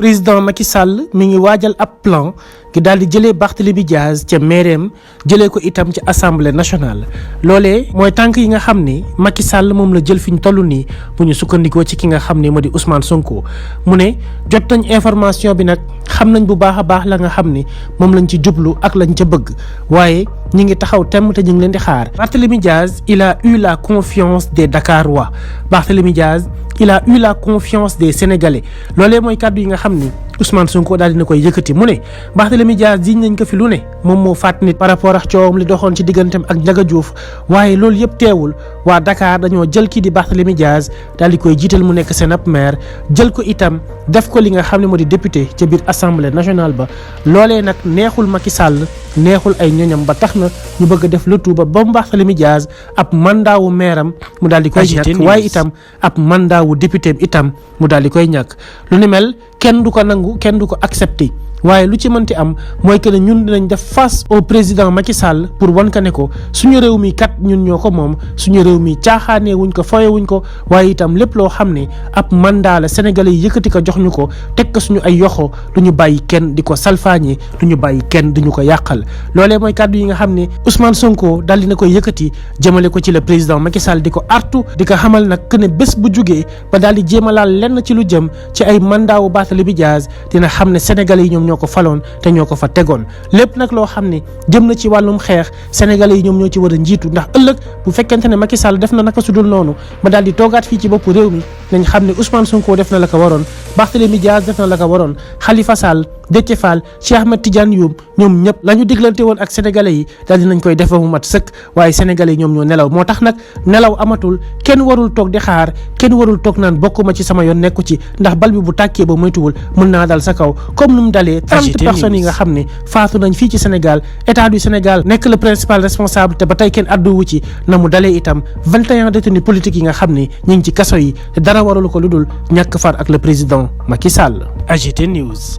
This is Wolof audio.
président Macky Sall mi ngi waajal ab plan gi daal di jëlee Barthélémy Dias ca maireem jëlee ko itam ci assemblée nationale loolee mooy tànk yi nga xam ni Macky Sall moom la jël fi ñu toll nii bu ñu sukkandikoo ci ki nga xam ne moo di Ousmane Sonko mu ne jot nañ information bi nag xam nañ bu baax a baax la nga xam ni moom lañ ci jublu ak lañ ca bëgg waaye ñi ngi taxaw temm te ñu ngi leen di xaar. Barthélémy Dias il a eu la confiance des Dakarois Barthélémy Dias il a eu la confiance des Sénégalais loolee mooy kàddu yi nga xam ni Ousmane Sonko daal dina koy yëkkati mu ne Barthélémy Dias jiñ nañ ko fi lu ne moom moo faat nit par rapport ak coowam li doxoon ci digganteem ak Ndiaga Diouf waaye loolu yëpp teewul waa Dakar dañoo jël kii di Barthélémy Dias daal di koy jiital mu nekk seen ab maire jël ko itam def ko li nga xam ne moo di député ca biir assemblée nationale ba loolee nag neexul Macky Sall neexul ay ñoñam ba tax na ñu bëgg a def le tout ba mu Barthélémy Dias ab mandat wu mairam mu daal di koy ñàkk waaye itam ab mandat wu député itam mu daal di koy ñàkk lu ni mel kenn du ko nangu kenn du ko accepté waaye lu ci mënti am mooy que ne ñun dinañ def face au président Macky Sall pour wan ka ne ko suñu réew mi kat ñun ñoo ko moom suñu réew mi caaxaanee wuñ ko foye wuñ ko waaye itam lépp loo xam ne ab mandat la sénégalais yi yëkkati ko jox ñu ko teg ko suñu ay yoxo du ñu bàyyi kenn di ko salfaañee du ñu bàyyi kenn du ñu ko yàqal loolee mooy kàddu yi nga xam ne Ousmane Sonko daal dina koy yëkkati jëmale ko ci le président Macky Sall di ko artu di ko xamal nag que ne bés bu jugee ba daal di jéem a laal lenn ci lu jëm ci ay mandat wu Barthélémy Dias dina xam ne sénégalais yi ñoom ñoo ko faloon te ñoo ko fa tegoon lépp nag loo xam ne jëm na ci wàllum xeex sénégalais yi ñoom ñoo ci war a njiitu ndax ëllëg bu fekkente ne Macky Sall def na naka su dul noonu ba daal di toogaat fii ci boppu réew mi nañ xam ne Ousmane Sonko def na la ko waroon Barthélémy Dias def na la ko waroon Khalifa Sall Déthié Fall Cheikh Ahmed Tidiane Youm ñoom ñëpp la ñu diglante woon ak sénégalais yi daal dinañ koy def ba mu mat sëkk waaye sénégalais yi ñoom ñoo nelaw moo tax nag nelaw amatul kenn warul toog di xaar kenn warul toog naan bokkuma ci sama yoon nekku ci ndax bal bi bu tàkkee ba moytuwul mën naa dal sa kaw comme nu mu dalee 30 personnes yi nga xam ne faatu nañ fii ci Sénégal état du Sénégal nekk le principal responsable te ba tey kenn adduwu ci na mu dalee itam 21 détenus politiques yi nga xam ne ñu ngi ci kaso yi te dara waralu ko lu dul ñàkk far ak le président Macky Sall. AGT News.